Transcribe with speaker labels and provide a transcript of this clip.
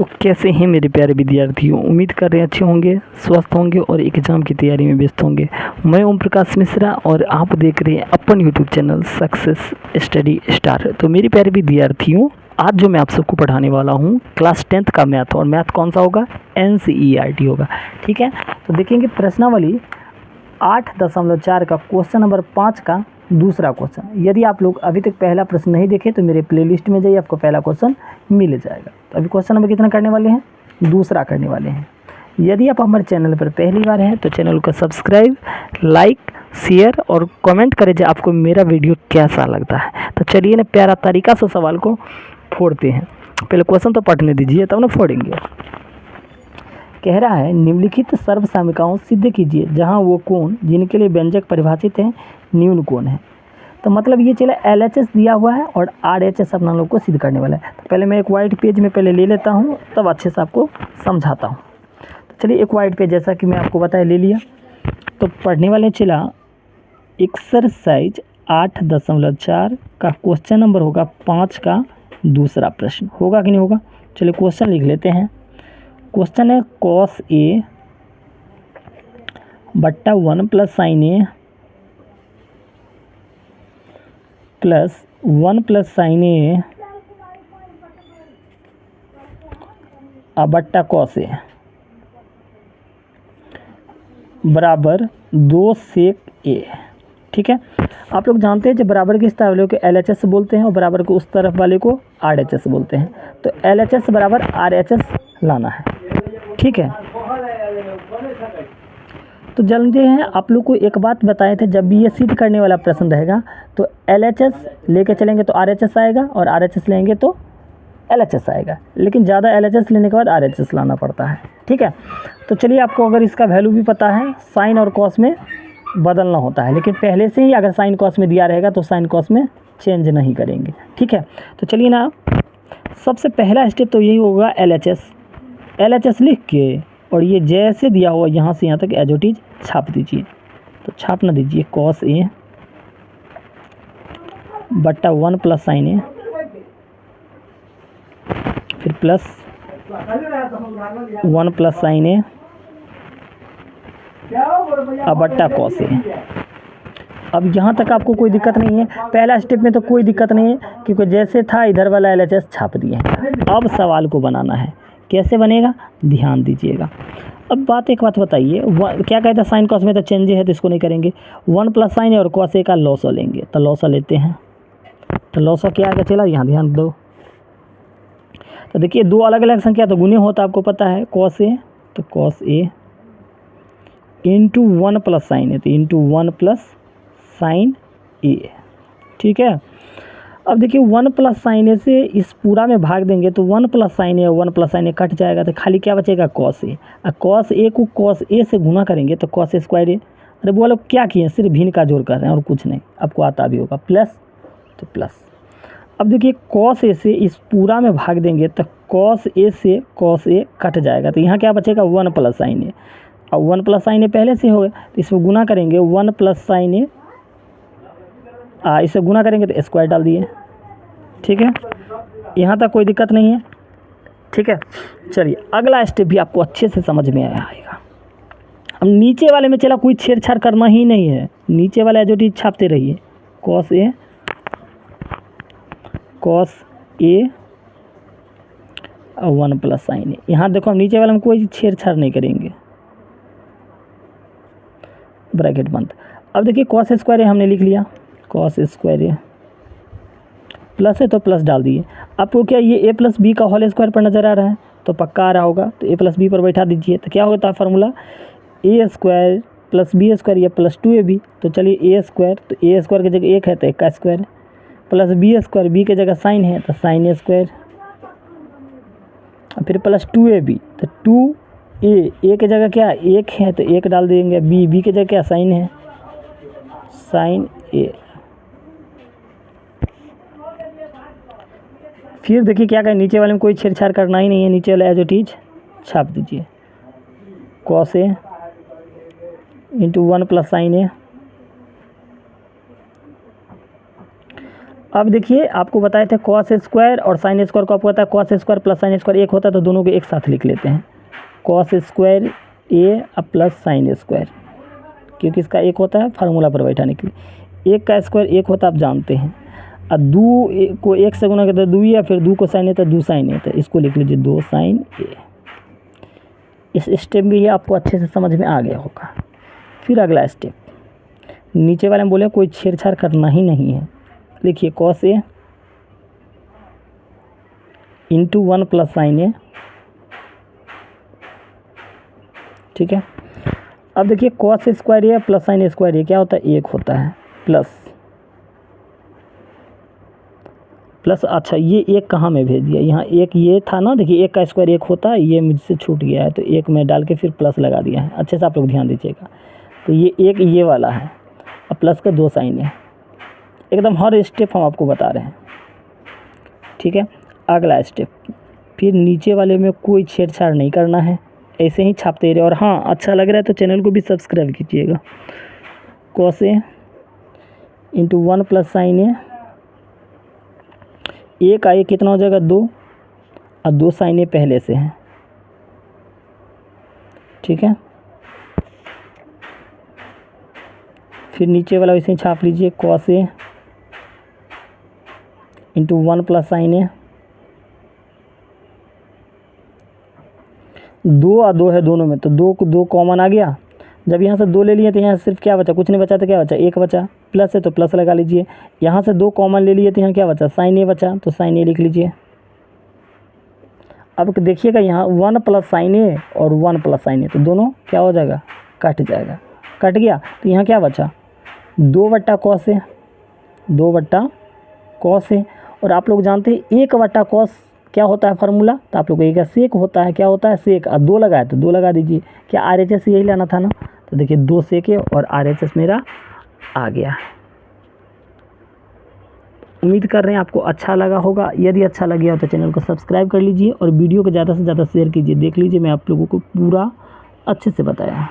Speaker 1: तो कैसे हैं मेरे प्यारे विद्यार्थियों, उम्मीद कर रहे हैं अच्छे होंगे, स्वस्थ होंगे और एग्ज़ाम की तैयारी में व्यस्त होंगे। मैं ओम प्रकाश मिश्रा और आप देख रहे हैं अपन YouTube channel success study star. तो मेरे प्यारे विद्यार्थियों, आज जो मैं आप सबको पढ़ाने वाला हूँ क्लास 10th का मैथ, और मैथ कौन सा होगा? NCERT होगा। ठीक है, तो देखेंगे प्रश्नावली 8.4 का क्वेश्चन नंबर 5 का दूसरा क्वेश्चन। यदि आप लोग अभी तक पहला प्रश्न नहीं देखे तो मेरे प्लेलिस्ट में जाइए, आपको पहला क्वेश्चन मिल जाएगा। तो अभी क्वेश्चन नंबर कितना करने वाले हैं? दूसरा करने वाले हैं। यदि आप हमारे चैनल पर पहली बार हैं तो चैनल को सब्सक्राइब, लाइक, शेयर और कमेंट करें जो आपको मेरा वीडियो कैसा लगता है। तो चलिए ना प्यारा तरीका से सवाल को फोड़ते हैं। पहले क्वेश्चन तो पढ़ने दीजिए तब ना फोड़ेंगे। कह रहा है निम्नलिखित सर्वसामिकाओं सिद्ध कीजिए जहां वो कोण जिनके लिए व्यंजक परिभाषित है न्यून कोण है। तो मतलब ये चला LHS दिया हुआ है और RHS अपना लोग को सिद्ध करने वाला है। तो पहले मैं एक वाइट पेज में पहले ले लेता हूँ, तब अच्छे से आपको समझाता हूँ। तो चलिए एक वाइट पेज जैसा कि मैं आपको बताया ले लिया। तो पढ़ने वाले चला एक्सरसाइज 8.4 का क्वेश्चन नंबर होगा 5 का दूसरा प्रश्न। होगा कि नहीं होगा? चलिए क्वेश्चन लिख लेते हैं। क्वेश्चन है cos A बट्टा 1 plus sign A plus 1 plus sign A बट्टा cos A बराबर 2 सेक A। ठीक है, आप लोग जानते हैं जब बराबर की इस तरफ वाले को LHS बोलते हैं और बराबर को उस तरफ वाले को RHS बोलते हैं। तो LHS बराबर RHS लाना है। ठीक है, तो जानते हैं आप लोग को एक बात बताए थे, जब भी ये सिद्ध करने वाला प्रश्न रहेगा तो LHS लेके चलेंगे तो RHS आएगा और RHS लेंगे तो LHS आएगा, लेकिन ज़्यादा LHS लेने के बाद RHS लाना पड़ता है। ठीक है, तो चलिए आपको अगर इसका वैल्यू भी पता है, साइन और कॉस में बदलना होता है, लेकिन पहले से ही अगर साइन कॉस में दिया रहेगा तो साइन कॉस में चेंज नहीं करेंगे। ठीक है, तो चलिए ना सबसे पहला स्टेप तो यही होगा LHS लिख के, और ये जैसे दिया हुआ यहाँ से यहाँ तक एज इट इज छाप दीजिए। तो छाप ना दीजिए cos A बट्टा 1 प्लस साइन A, फिर प्लस 1 प्लस साइन A बट्टा cos A। अब यहाँ तक आपको कोई दिक्कत नहीं है, पहला स्टेप में तो कोई दिक्कत नहीं है क्योंकि जैसे था इधर वाला LHS छाप दिए हैं। अब सवाल को बनाना है, कैसे बनेगा ध्यान दीजिएगा। अब एक बात बताइए, क्या कहता है साइन कॉस में तो चेंज है तो इसको नहीं करेंगे। 1 प्लस साइन और कॉस A का लॉसा लेंगे, तो लॉसा लेते हैं। तो लॉसा क्या आएगा? चला यहाँ ध्यान दो। तो देखिए दो अलग अलग संख्या तो गुने होता आपको पता है, cos A तो cos A into 1 plus sign A तो इंटू 1 प्लस साइन A। ठीक है, अब देखिए 1 प्लस साइन A से इस पूरा में भाग देंगे तो 1 प्लस साइन A और 1 प्लस साइन A कट जाएगा, तो खाली क्या बचेगा? cos A। और cos A को cos A से गुना करेंगे तो cos A स्क्वायर A। अरे वो लोग क्या किए, सिर्फ भिन्न का जोड़ कर रहे हैं और कुछ नहीं, आपको आता भी होगा। प्लस तो प्लस। अब देखिए cos A से इस पूरा में भाग देंगे तो cos A से cos A कट जाएगा, तो यहाँ क्या बचेगा? 1 प्लस साइन A। अब 1 प्लस साइन A पहले से हो गए तो इसमें गुना करेंगे 1 प्लस साइन A, इसे गुना करेंगे तो स्क्वायर डाल दिए। ठीक है, यहाँ तक कोई दिक्कत नहीं है। ठीक है, चलिए अगला स्टेप भी आपको अच्छे से समझ में आएगा। अब नीचे वाले में चला कोई छेड़छाड़ करना ही नहीं है, नीचे वाला जो चीज़ छापते रहिए cos A और 1 प्लस साइन A। यहाँ देखो हम नीचे वाले में कोई छेड़छाड़ नहीं करेंगे, ब्रैकेट बंद। अब देखिए cos स्क्वायर A हमने लिख लिया, cos स्क्वायर A प्लस है तो प्लस डाल दिए। आपको क्या ये A प्लस बी का होल स्क्वायर पर नज़र आ रहा है? तो पक्का आ रहा होगा, तो A प्लस बी पर बैठा दीजिए। तो क्या होता है formula? A square plus B square या प्लस 2AB। तो चलिए A स्क्वायर, तो A स्क्वायर की जगह 1 है तो 1 का स्क्वायर, प्लस बी स्क्वायर, बी की जगह साइन है तो साइन A स्क्वायर, फिर प्लस 2AB तो 2A, A की जगह क्या 1 है तो 1 डाल देंगे, बी की जगह क्या साइन है, साइन A। फिर देखिए क्या कहें, नीचे वाले में कोई छेड़छाड़ करना ही नहीं है, नीचे वाला एज इट इज छाप दीजिए cos A into 1 plus sign A। अब देखिए आपको बताए थे कॉस स्क्वायर और साइन स्क्वायर को आपको पता है cos square plus sine square एक होता है, तो दोनों को एक साथ लिख लेते हैं, कॉस स्क्वायर ए अब प्लस साइन स्क्वायर, क्योंकि इसका एक होता है फार्मूला पर बैठाने के लिए, एक का स्क्वायर एक होता है आप जानते हैं, और दो को एक से गुना करते हैं दो, या फिर दो को साइन है तो दो साइन है, तो इसको लिख लीजिए दो साइन ए। इस स्टेप में ये आपको अच्छे से समझ में आ गया होगा। फिर अगला स्टेप, नीचे वाले में बोले कोई छेड़छाड़ करना ही नहीं है, लिखिए cos A into 1 plus sign ए, ठीक है। अब देखिए कॉस स्क्वायर ए प्लस साइन स्क्वायर ए क्या होता है, एक होता है, प्लस अच्छा ये एक कहाँ में भेज दिया, यहाँ एक ये था ना, देखिए एक का स्क्वायर एक होता है, ये मुझसे छूट गया है तो एक में डाल के फिर प्लस लगा दिया है, अच्छे से आप लोग ध्यान दीजिएगा। तो ये एक ये वाला है, अब प्लस का दो साइन है, एकदम हर स्टेप हम आपको बता रहे हैं, ठीक है। अगला स्टेप, फिर नीचे वाले में कोई छेड़छाड़ नहीं करना है, ऐसे ही छापते रहे। और हाँ, अच्छा लग रहा है तो चैनल को भी सब्सक्राइब कीजिएगा। Cos A into 1 plus sign ए, एक आए कितना हो जाएगा दो, और दो साइन ए पहले से हैं, ठीक है। फिर नीचे वाला वैसे ही छाप लीजिए, cos A into 1 plus sign ए, दो और दो है दोनों में, तो दो को दो कॉमन आ गया, जब यहाँ से दो ले लिए तो यहाँ सिर्फ क्या बचा, कुछ नहीं बचा, तो क्या बचा, एक बचा, प्लस है तो प्लस लगा लीजिए, यहाँ से दो कॉमन ले लिए तो यहाँ क्या बचा, साइन ए बचा, तो साइन ए लिख लीजिए। अब देखिएगा यहाँ 1 प्लस साइन ए और 1 प्लस साइन ए, तो दोनों क्या हो जाएगा, कट जाएगा, कट गया, तो यहाँ क्या बचा, 2 बट्टा कॉस ए, 2 बट्टा कॉस ए। और आप लोग जानते हैं 1 बट्टा कॉस क्या होता है फार्मूला, तो आप लोग को एक सेक होता है, क्या होता है सेक, और 2 लगाए तो 2 लगा दीजिए, क्या RHS यही लेना था ना, तो देखिए 2 सेक है और RHS मेरा आ गया। उम्मीद कर रहे हैं आपको अच्छा लगा होगा, यदि अच्छा लग गया तो चैनल को सब्सक्राइब कर लीजिए और वीडियो को ज़्यादा से ज़्यादा शेयर कीजिए। देख लीजिए मैं आप लोगों को पूरा अच्छे से बताया।